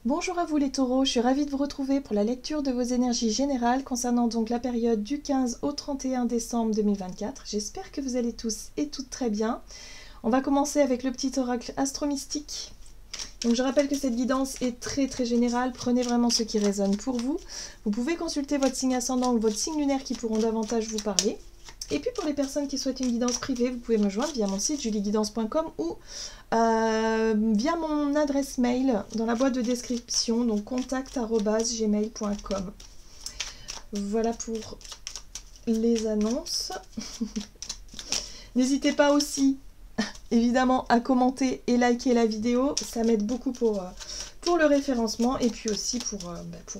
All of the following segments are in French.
Bonjour à vous les taureaux, je suis ravie de vous retrouver pour la lecture de vos énergies générales concernant donc la période du 15 au 31 décembre 2024. J'espère que vous allez tous et toutes très bien. On va commencer avec le petit oracle astromystique. Donc je rappelle que cette guidance est très générale, prenez vraiment ce qui résonne pour vous. Vous pouvez consulter votre signe ascendant ou votre signe lunaire qui pourront davantage vous parler. Et puis pour les personnes qui souhaitent une guidance privée, vous pouvez me joindre via mon site julieguidance.com ou via mon adresse mail dans la boîte de description, donc contact@gmail.com. Voilà pour les annonces. N'hésitez pas aussi, évidemment, à commenter et liker la vidéo. Ça m'aide beaucoup pour le référencement et puis aussi pour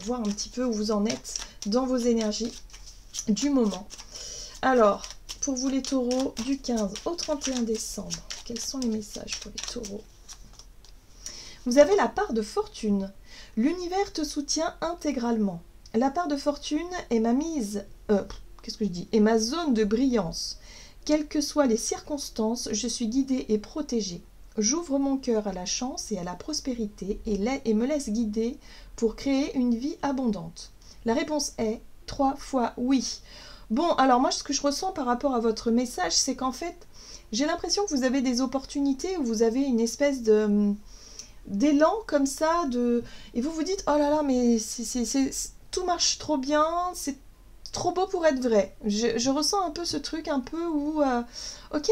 voir un petit peu où vous en êtes dans vos énergies du moment. Alors, pour vous les taureaux, du 15 au 31 décembre, quels sont les messages pour les taureaux? Vous avez la part de fortune. L'univers te soutient intégralement. La part de fortune est ma mise... est ma zone de brillance. Quelles que soient les circonstances, je suis guidée et protégée. J'ouvre mon cœur à la chance et à la prospérité et me laisse guider pour créer une vie abondante. La réponse est 3 fois oui. Bon, alors moi, ce que je ressens par rapport à votre message, c'est qu'en fait, j'ai l'impression que vous avez des opportunités où vous avez une espèce d'élan comme ça, et vous vous dites, oh là là, mais tout marche trop bien, c'est trop beau pour être vrai. Je ressens un peu ce truc un peu où, ok,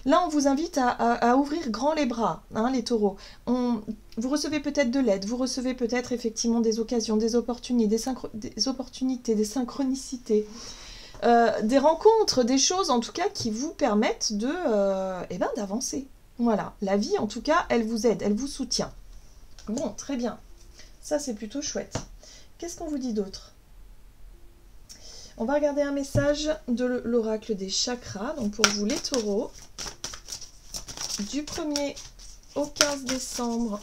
là on vous invite à ouvrir grand les bras, hein, les taureaux. Vous recevez peut-être de l'aide, vous recevez peut-être effectivement des occasions, des opportunités, des synchronicités. Des rencontres, des choses en tout cas qui vous permettent d'avancer. Voilà, la vie en tout cas, elle vous aide, elle vous soutient. Bon, très bien. Ça c'est plutôt chouette. Qu'est-ce qu'on vous dit d'autre? On va regarder un message de l'oracle des chakras, donc pour vous les taureaux, du 1er au 15 décembre.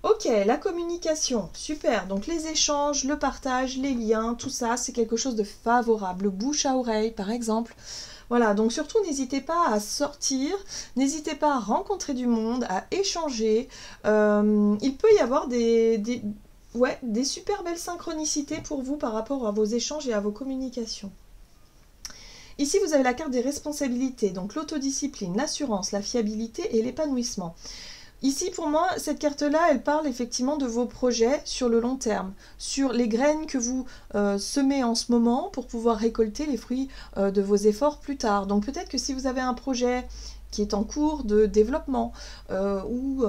Ok, la communication, super. Donc les échanges, le partage, les liens, tout ça, c'est quelque chose de favorable. Bouche à oreille, par exemple. Voilà, donc surtout n'hésitez pas à sortir, n'hésitez pas à rencontrer du monde, à échanger. Il peut y avoir des super belles synchronicités pour vous par rapport à vos échanges et à vos communications. Ici, vous avez la carte des responsabilités, donc l'autodiscipline, l'assurance, la fiabilité et l'épanouissement. Ici, pour moi, cette carte-là, elle parle effectivement de vos projets sur le long terme, sur les graines que vous semez en ce moment pour pouvoir récolter les fruits de vos efforts plus tard. Donc peut-être que si vous avez un projet qui est en cours de développement ou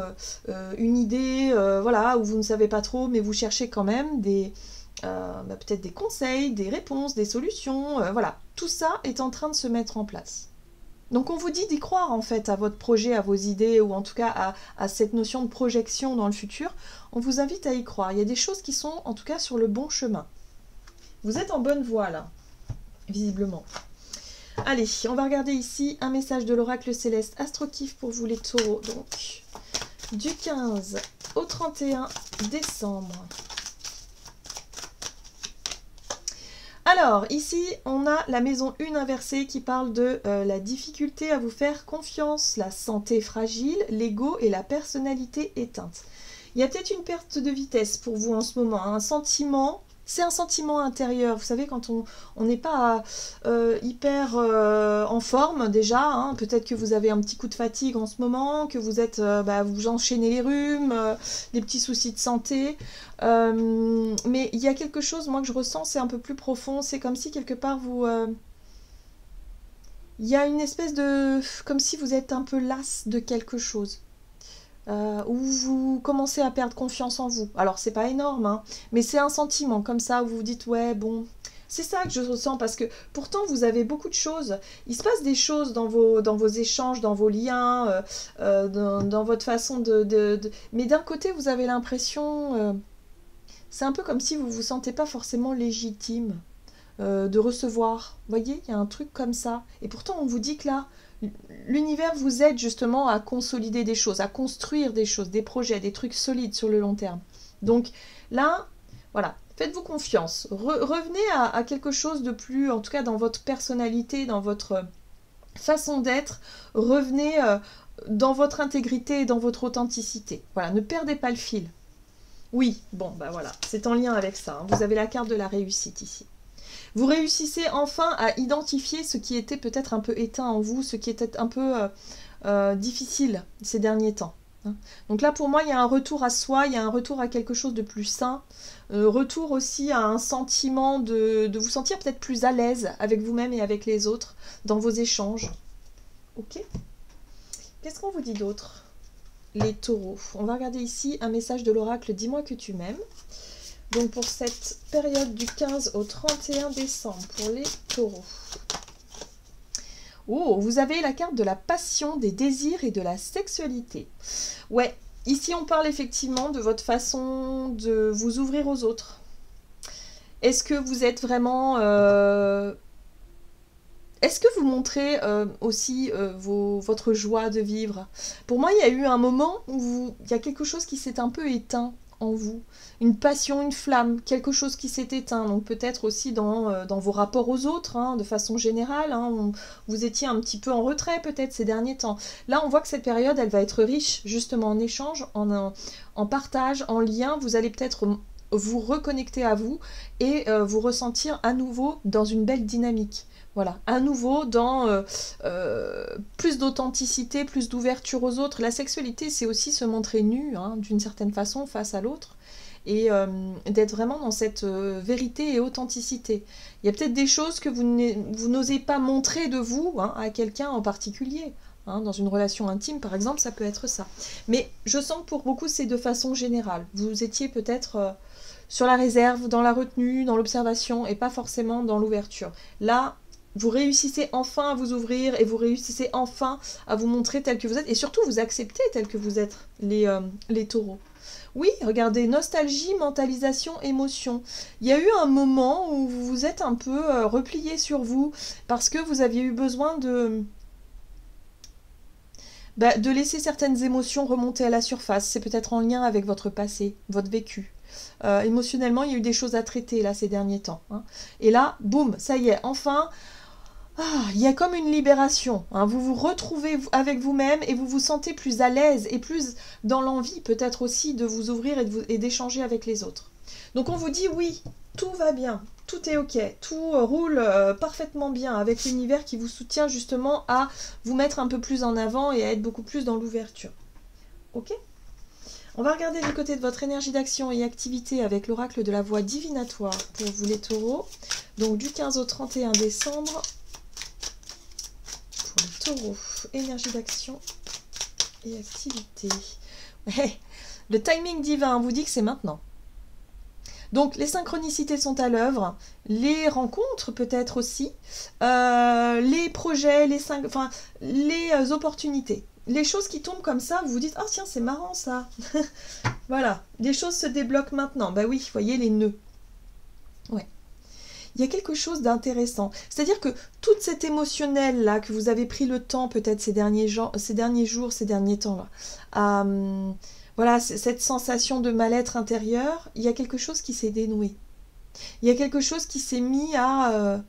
une idée où vous ne savez pas trop, mais vous cherchez quand même peut-être des conseils, des réponses, des solutions, tout ça est en train de se mettre en place. Donc on vous dit d'y croire en fait à votre projet, à vos idées, ou en tout cas à cette notion de projection dans le futur. On vous invite à y croire. Il y a des choses qui sont en tout cas sur le bon chemin. Vous êtes en bonne voie là, visiblement. Allez, on va regarder ici un message de l'oracle céleste Astrokif pour vous les taureaux. Donc du 15 au 31 décembre. Alors, ici, on a la maison 1 inversée qui parle de la difficulté à vous faire confiance, la santé fragile, l'ego et la personnalité éteinte. Il y a peut-être une perte de vitesse pour vous en ce moment, un sentiment, c'est un sentiment intérieur. Vous savez, quand on n'est pas hyper en forme déjà, hein, peut-être que vous avez un petit coup de fatigue en ce moment, que vous êtes, vous enchaînez les rhumes, des petits soucis de santé. Mais il y a quelque chose, moi, que je ressens, c'est un peu plus profond. C'est comme si, quelque part, il y a une espèce de... Comme si vous êtes un peu las de quelque chose. Où vous commencez à perdre confiance en vous. Alors, c'est pas énorme, hein, mais c'est un sentiment comme ça, où vous vous dites, ouais, bon... C'est ça que je ressens, parce que pourtant, vous avez beaucoup de choses. Il se passe des choses dans vos échanges, dans vos liens, dans votre façon Mais d'un côté, vous avez l'impression... c'est un peu comme si vous ne vous sentez pas forcément légitime de recevoir. Vous voyez, il y a un truc comme ça. Et pourtant, on vous dit que là, l'univers vous aide justement à consolider des choses, à construire des choses, des projets, des trucs solides sur le long terme. Donc là, voilà, faites-vous confiance. Revenez à quelque chose de plus, en tout cas dans votre personnalité, dans votre façon d'être. Revenez dans votre intégrité et dans votre authenticité. Voilà, ne perdez pas le fil. Oui, bon, bah voilà, c'est en lien avec ça. Hein. Vous avez la carte de la réussite ici. Vous réussissez enfin à identifier ce qui était peut-être un peu éteint en vous, ce qui était un peu difficile ces derniers temps. Hein. Donc là, pour moi, il y a un retour à soi, il y a un retour à quelque chose de plus sain, retour aussi à un sentiment de vous sentir peut-être plus à l'aise avec vous-même et avec les autres dans vos échanges. Ok. Qu'est-ce qu'on vous dit d'autre? Les taureaux. On va regarder ici un message de l'oracle « Dis-moi que tu m'aimes ». Donc pour cette période du 15 au 31 décembre, pour les taureaux. Oh, vous avez la carte de la passion, des désirs et de la sexualité. Ouais, ici on parle effectivement de votre façon de vous ouvrir aux autres. Est-ce que vous êtes vraiment... Est-ce que vous montrez aussi votre joie de vivre? Pour moi, il y a eu un moment où il y a quelque chose qui s'est un peu éteint en vous. Une passion, une flamme, quelque chose qui s'est éteint. Donc peut-être aussi dans vos rapports aux autres, hein, de façon générale. Hein, vous étiez un petit peu en retrait peut-être ces derniers temps. Là, on voit que cette période, elle va être riche justement en échange, en partage, en lien. Vous allez peut-être vous reconnecter à vous et vous ressentir à nouveau dans une belle dynamique. Voilà, à nouveau dans plus d'authenticité, plus d'ouverture aux autres. La sexualité, c'est aussi se montrer nu, hein, d'une certaine façon, face à l'autre, et d'être vraiment dans cette vérité et authenticité. Il y a peut-être des choses que vous n'osez pas montrer de vous, hein, à quelqu'un en particulier. Hein, dans une relation intime, par exemple, ça peut être ça. Mais je sens que pour beaucoup, c'est de façon générale. Vous étiez peut-être sur la réserve, dans la retenue, dans l'observation, et pas forcément dans l'ouverture. Là, vous réussissez enfin à vous ouvrir et vous réussissez enfin à vous montrer tel que vous êtes et surtout vous acceptez tel que vous êtes, les taureaux. Oui, regardez, nostalgie, mentalisation, émotion. Il y a eu un moment où vous vous êtes un peu replié sur vous parce que vous aviez eu besoin de laisser certaines émotions remonter à la surface. C'est peut-être en lien avec votre passé, votre vécu. Émotionnellement, il y a eu des choses à traiter là ces derniers temps. Hein. Et là, boum, ça y est, enfin... il y a comme une libération, hein. Vous vous retrouvez avec vous-même et vous vous sentez plus à l'aise et plus dans l'envie peut-être aussi de vous ouvrir et d'échanger avec les autres. Donc on vous dit oui, tout va bien, tout est ok, tout roule parfaitement bien avec l'univers qui vous soutient justement à vous mettre un peu plus en avant et à être beaucoup plus dans l'ouverture. Ok ? On va regarder du côté de votre énergie d'action et activité avec l'oracle de la voix divinatoire pour vous les taureaux. Donc du 15 au 31 décembre. Taureau, énergie d'action et activité. Ouais, le timing divin vous dit que c'est maintenant. Donc les synchronicités sont à l'œuvre, les rencontres peut-être aussi, les projets, les opportunités. Les choses qui tombent comme ça, vous vous dites « Oh tiens, c'est marrant ça !» Voilà, les choses se débloquent maintenant. Bah oui, vous voyez les nœuds. Ouais. Il y a quelque chose d'intéressant. C'est-à-dire que toute cette émotionnelle-là, que vous avez pris le temps peut-être ces derniers jours, ces derniers temps-là, voilà, cette sensation de mal-être intérieur, il y a quelque chose qui s'est dénoué. Il y a quelque chose qui s'est mis à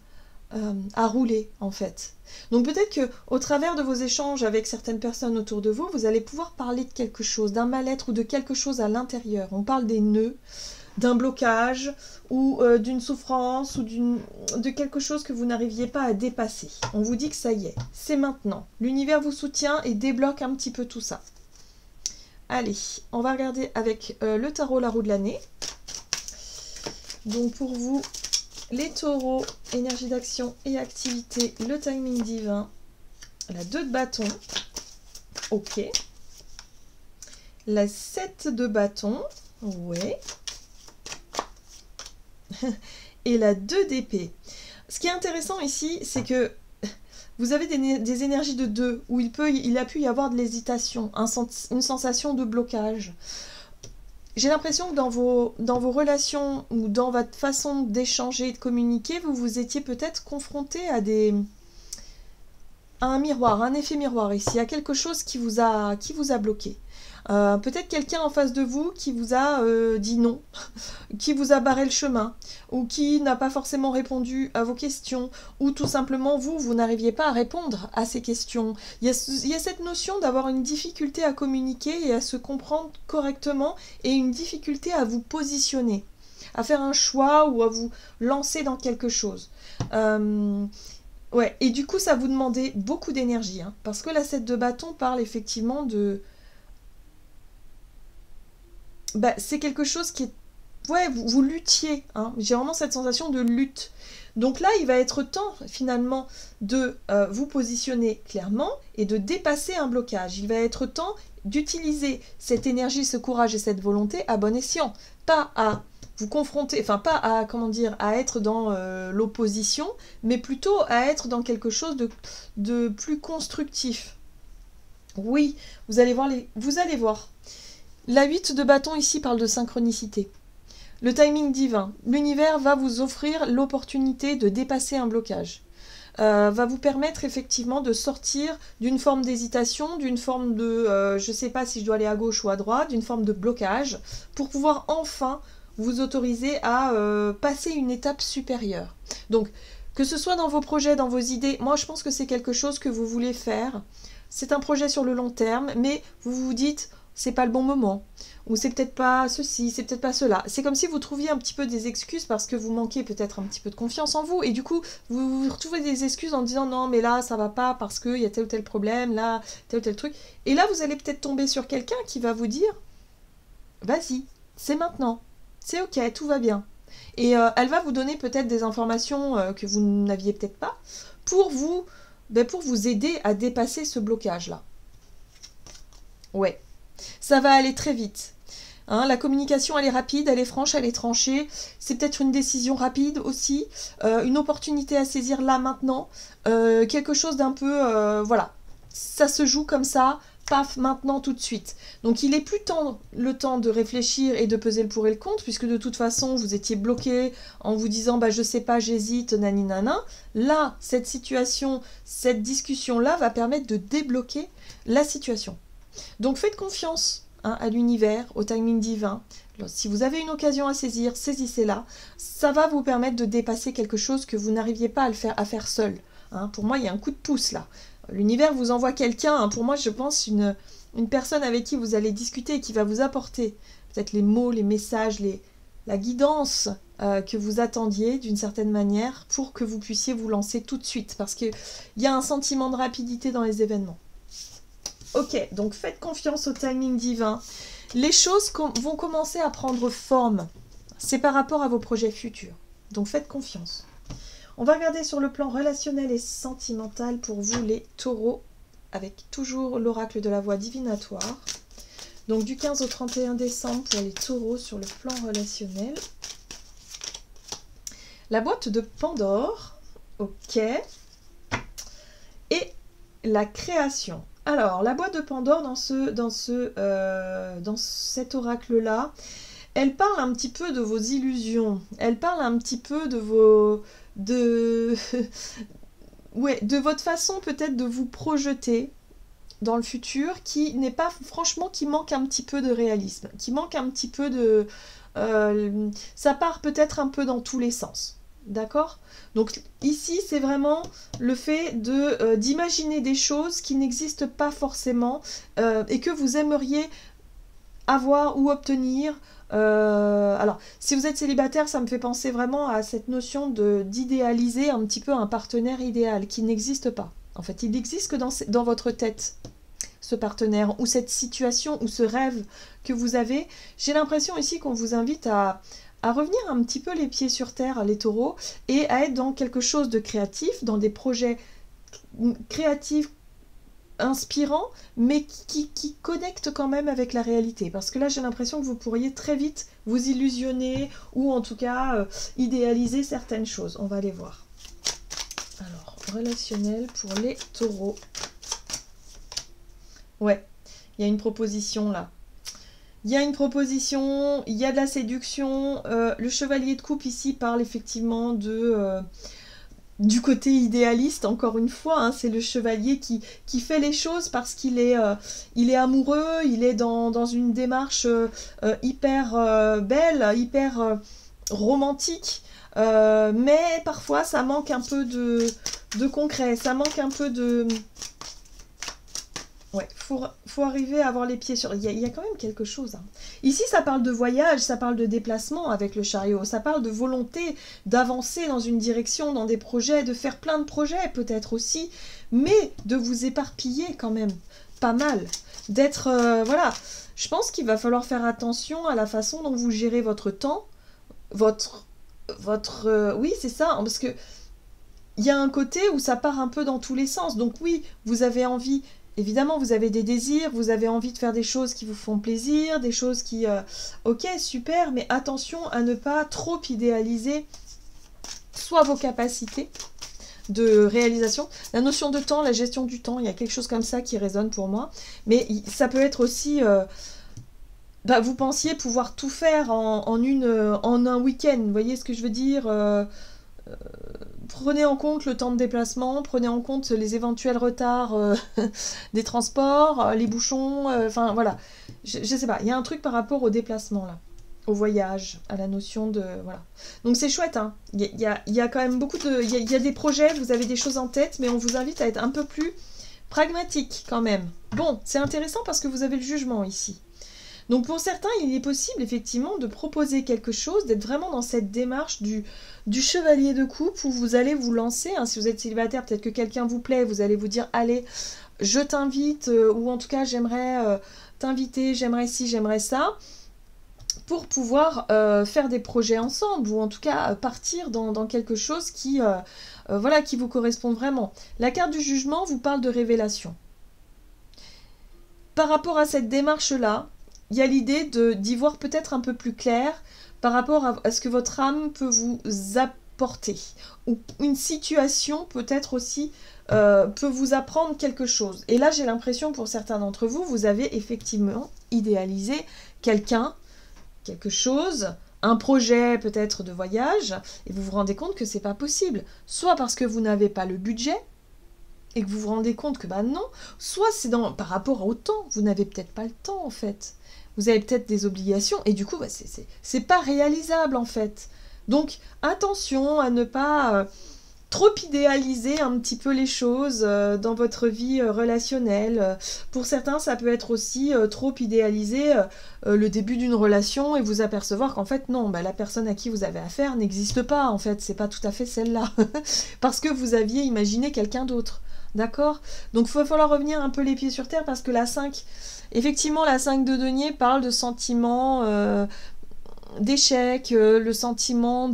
rouler, en fait. Donc peut-être qu'au travers de vos échanges avec certaines personnes autour de vous, vous allez pouvoir parler de quelque chose, d'un mal-être ou de quelque chose à l'intérieur. On parle des nœuds, d'un blocage ou d'une souffrance ou de quelque chose que vous n'arriviez pas à dépasser. On vous dit que ça y est, c'est maintenant. L'univers vous soutient et débloque un petit peu tout ça. Allez, on va regarder avec le tarot la roue de l'année. Donc pour vous, les taureaux, énergie d'action et activité, le timing divin, la 2 de bâton, ok. La 7 de bâton, ouais. Et la 2 d'épée. Ce qui est intéressant ici, c'est que vous avez des énergies de 2, où il a pu y avoir de l'hésitation, une sensation de blocage. J'ai l'impression que dans vos relations ou dans votre façon d'échanger et de communiquer, vous étiez peut-être confronté à un miroir, un effet miroir ici, à quelque chose qui vous a bloqué. Peut-être quelqu'un en face de vous qui vous a dit non, qui vous a barré le chemin, ou qui n'a pas forcément répondu à vos questions, ou tout simplement vous n'arriviez pas à répondre à ces questions. Il y a cette notion d'avoir une difficulté à communiquer et à se comprendre correctement, et une difficulté à vous positionner, à faire un choix ou à vous lancer dans quelque chose. Ouais, et du coup ça vous demandait beaucoup d'énergie, hein, parce que la 7 de bâton parle effectivement de... Bah, c'est quelque chose qui est... Ouais, vous luttiez, hein. J'ai vraiment cette sensation de lutte. Donc là, il va être temps, finalement, de vous positionner clairement et de dépasser un blocage. Il va être temps d'utiliser cette énergie, ce courage et cette volonté à bon escient. Pas à vous confronter, enfin pas à, comment dire, à être dans l'opposition, mais plutôt à être dans quelque chose de plus constructif. Oui, vous allez voir. La 8 de bâton ici parle de synchronicité. Le timing divin. L'univers va vous offrir l'opportunité de dépasser un blocage. Va vous permettre effectivement de sortir d'une forme d'hésitation, d'une forme de je ne sais pas si je dois aller à gauche ou à droite, d'une forme de blocage, pour pouvoir enfin vous autoriser à passer une étape supérieure. Donc, que ce soit dans vos projets, dans vos idées, moi je pense que c'est quelque chose que vous voulez faire. C'est un projet sur le long terme, mais vous vous dites, c'est pas le bon moment, ou c'est peut-être pas ceci, c'est peut-être pas cela. C'est comme si vous trouviez un petit peu des excuses parce que vous manquez peut-être un petit peu de confiance en vous, et du coup, vous retrouvez des excuses en disant non, mais là, ça va pas parce qu'il y a tel ou tel problème, là, tel ou tel truc. Et là, vous allez peut-être tomber sur quelqu'un qui va vous dire, vas-y, c'est maintenant, c'est ok, tout va bien. Et elle va vous donner peut-être des informations que vous n'aviez peut-être pas pour vous aider à dépasser ce blocage-là. Ouais. Ça va aller très vite. Hein, la communication, elle est rapide, elle est franche, elle est tranchée. C'est peut-être une décision rapide aussi. Une opportunité à saisir là, maintenant. Quelque chose d'un peu... voilà. Ça se joue comme ça. Paf, maintenant, tout de suite. Donc, il est plus le temps de réfléchir et de peser le pour et le contre, puisque de toute façon, vous étiez bloqué en vous disant, bah, je sais pas, j'hésite, naninana. Là, cette situation, cette discussion-là va permettre de débloquer la situation. Donc faites confiance à l'univers, au timing divin. Alors, si vous avez une occasion à saisir, saisissez-la. Ça va vous permettre de dépasser quelque chose que vous n'arriviez pas à faire seul. Hein. Pour moi, il y a un coup de pouce là. L'univers vous envoie quelqu'un, hein. Pour moi, je pense une personne avec qui vous allez discuter et qui va vous apporter peut-être les mots, les messages, la guidance que vous attendiez d'une certaine manière pour que vous puissiez vous lancer tout de suite. Parce qu'il y a un sentiment de rapidité dans les événements. Ok, donc faites confiance au timing divin. Les choses vont commencer à prendre forme. C'est par rapport à vos projets futurs. Donc faites confiance. On va regarder sur le plan relationnel et sentimental pour vous les taureaux, avec toujours l'oracle de la voix divinatoire. Donc du 15 au 31 décembre pour les taureaux sur le plan relationnel. La boîte de Pandore. Ok. Et la création. Alors, la boîte de Pandore dans cet oracle-là, elle parle un petit peu de vos illusions. Elle parle un petit peu de votre façon peut-être de vous projeter dans le futur, qui n'est pas, franchement, qui manque un petit peu de réalisme, qui manque un petit peu de... ça part peut-être un peu dans tous les sens. D'accord? Donc ici, c'est vraiment le fait d'imaginer des choses qui n'existent pas forcément et que vous aimeriez avoir ou obtenir. Alors, si vous êtes célibataire, ça me fait penser vraiment à cette notion d'idéaliser un petit peu un partenaire idéal qui n'existe pas. En fait, il n'existe que dans votre tête, ce partenaire, ou cette situation, ou ce rêve que vous avez. J'ai l'impression ici qu'on vous invite à revenir un petit peu les pieds sur terre, les taureaux, et à être dans quelque chose de créatif, dans des projets créatifs, inspirants, mais qui connectent quand même avec la réalité. Parce que là, j'ai l'impression que vous pourriez très vite vous illusionner, ou en tout cas, idéaliser certaines choses. On va aller voir. Alors, relationnel pour les taureaux. Ouais, il y a une proposition là. Il y a une proposition, il y a de la séduction. Le chevalier de coupe ici parle effectivement du côté idéaliste, encore une fois, hein, c'est le chevalier qui fait les choses parce qu'il est, il est amoureux, il est dans une démarche hyper belle, hyper romantique, mais parfois ça manque un peu de concret, ça manque un peu de... Ouais, faut arriver à avoir les pieds sur... Il y a quand même quelque chose. Hein. Ici, ça parle de voyage, ça parle de déplacement avec le chariot, ça parle de volonté d'avancer dans une direction, dans des projets, de faire plein de projets peut-être aussi, mais de vous éparpiller quand même, pas mal. D'être... voilà, je pense qu'il va falloir faire attention à la façon dont vous gérez votre temps, oui, c'est ça, hein, parce que il y a un côté où ça part un peu dans tous les sens. Donc oui, vous avez envie... Évidemment, vous avez des désirs, vous avez envie de faire des choses qui vous font plaisir, des choses qui... ok, super, mais attention à ne pas trop idéaliser soit vos capacités de réalisation. La notion de temps, la gestion du temps, il y a quelque chose comme ça qui résonne pour moi. Mais ça peut être aussi... vous pensiez pouvoir tout faire en un week-end, vous voyez ce que je veux dire prenez en compte le temps de déplacement, prenez en compte les éventuels retards des transports, les bouchons, enfin voilà. Je sais pas, il y a un truc par rapport au déplacement là, au voyage, à la notion de... Voilà. Donc c'est chouette, hein. Il y a quand même beaucoup de... Il y a des projets, vous avez des choses en tête, mais on vous invite à être un peu plus pragmatique quand même. Bon, c'est intéressant parce que vous avez le jugement ici. Donc pour certains, il est possible effectivement de proposer quelque chose, d'être vraiment dans cette démarche du chevalier de coupe où vous allez vous lancer. Hein, si vous êtes célibataire, peut-être que quelqu'un vous plaît, vous allez vous dire « Allez, je t'invite » ou en tout cas « J'aimerais t'inviter, j'aimerais ci, j'aimerais ça » pour pouvoir faire des projets ensemble ou en tout cas partir dans quelque chose qui, voilà, qui vous correspond vraiment. La carte du jugement vous parle de révélation. Par rapport à cette démarche-là, il y a l'idée d'y voir peut-être un peu plus clair par rapport à ce que votre âme peut vous apporter. Ou une situation peut-être aussi peut vous apprendre quelque chose. Et là, j'ai l'impression pour certains d'entre vous, vous avez effectivement idéalisé quelqu'un, quelque chose, un projet peut-être de voyage, et vous vous rendez compte que c'est pas possible. Soit parce que vous n'avez pas le budget, et que vous vous rendez compte que bah non, soit c'est par rapport au temps, vous n'avez peut-être pas le temps en fait. Vous avez peut-être des obligations et du coup, bah, c'est pas réalisable en fait. Donc, attention à ne pas trop idéaliser un petit peu les choses dans votre vie relationnelle. Pour certains, ça peut être aussi trop idéaliser le début d'une relation et vous apercevoir qu'en fait, non, bah, la personne à qui vous avez affaire n'existe pas en fait. C'est pas tout à fait celle-là. Parce que vous aviez imaginé quelqu'un d'autre. D'accord? Donc, il va falloir revenir un peu les pieds sur terre parce que la 5... Effectivement, la 5 de denier parle de sentiment d'échec, le sentiment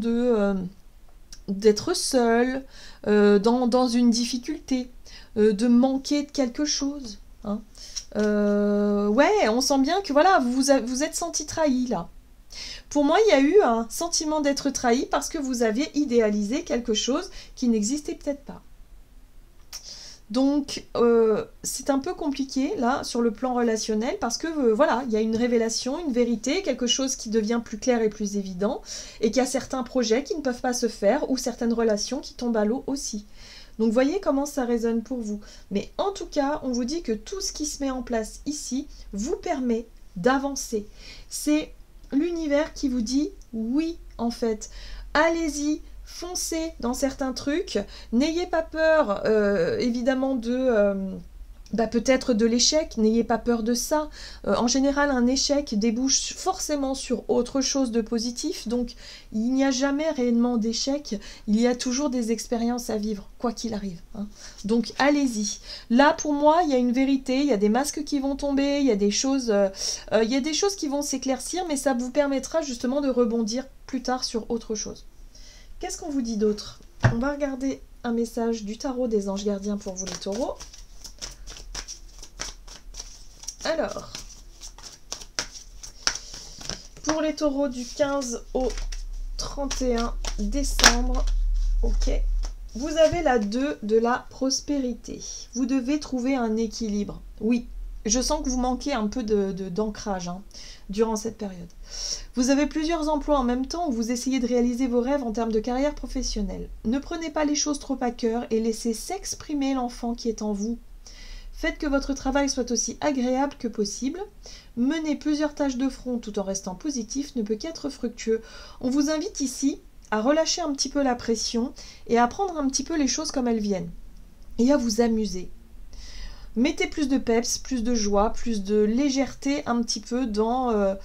d'être seul, dans une difficulté, de manquer de quelque chose. Hein. Ouais, on sent bien que voilà, vous êtes senti trahi là. Pour moi, il y a eu un sentiment d'être trahi parce que vous aviez idéalisé quelque chose qui n'existait peut-être pas. Donc, c'est un peu compliqué, là, sur le plan relationnel, parce que, voilà, il y a une révélation, une vérité, quelque chose qui devient plus clair et plus évident, et qu'il y a certains projets qui ne peuvent pas se faire, ou certaines relations qui tombent à l'eau aussi. Donc, voyez comment ça résonne pour vous. Mais en tout cas, on vous dit que tout ce qui se met en place ici vous permet d'avancer. C'est l'univers qui vous dit « oui », en fait. Allez-y, foncez dans certains trucs, n'ayez pas peur évidemment peut-être de l'échec, n'ayez pas peur de ça. En général, un échec débouche forcément sur autre chose de positif, donc il n'y a jamais réellement d'échec, il y a toujours des expériences à vivre, quoi qu'il arrive. Hein. Donc allez-y. Là, pour moi, il y a une vérité, il y a des masques qui vont tomber, il y a des choses qui vont s'éclaircir, mais ça vous permettra justement de rebondir plus tard sur autre chose. Qu'est-ce qu'on vous dit d'autre? On va regarder un message du tarot des anges gardiens pour vous les taureaux. Alors, pour les taureaux du 15 au 31 décembre, ok, vous avez la 2 de la prospérité. Vous devez trouver un équilibre. Oui, je sens que vous manquez un peu d'ancrage. Hein. durant cette période. Vous avez plusieurs emplois en même temps où vous essayez de réaliser vos rêves en termes de carrière professionnelle. Ne prenez pas les choses trop à cœur et laissez s'exprimer l'enfant qui est en vous. Faites que votre travail soit aussi agréable que possible. Mener plusieurs tâches de front tout en restant positif ne peut qu'être fructueux. On vous invite ici à relâcher un petit peu la pression et à prendre un petit peu les choses comme elles viennent et à vous amuser. Mettez plus de peps, plus de joie, plus de légèreté un petit peu dans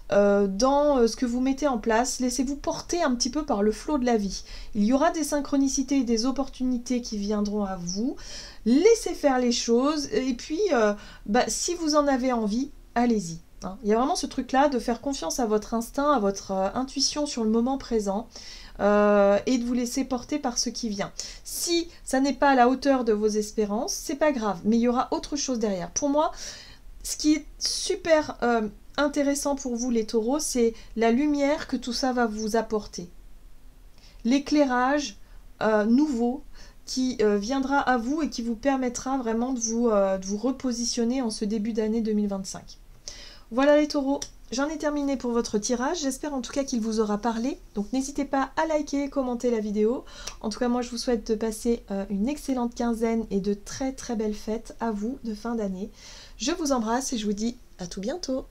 ce que vous mettez en place. Laissez-vous porter un petit peu par le flot de la vie. Il y aura des synchronicités et des opportunités qui viendront à vous. Laissez faire les choses et puis si vous en avez envie, allez-y. Hein. Il y a vraiment ce truc-là de faire confiance à votre instinct, à votre intuition sur le moment présent. Et de vous laisser porter par ce qui vient. Si ça n'est pas à la hauteur de vos espérances, c'est pas grave, mais il y aura autre chose derrière. Pour moi, ce qui est super intéressant pour vous les taureaux, c'est la lumière que tout ça va vous apporter. L'éclairage nouveau qui viendra à vous et qui vous permettra vraiment de vous repositionner en ce début d'année 2025. Voilà les taureaux. J'en ai terminé pour votre tirage, j'espère en tout cas qu'il vous aura parlé, donc n'hésitez pas à liker et commenter la vidéo. En tout cas moi je vous souhaite de passer une excellente quinzaine et de très très belles fêtes à vous de fin d'année. Je vous embrasse et je vous dis à tout bientôt.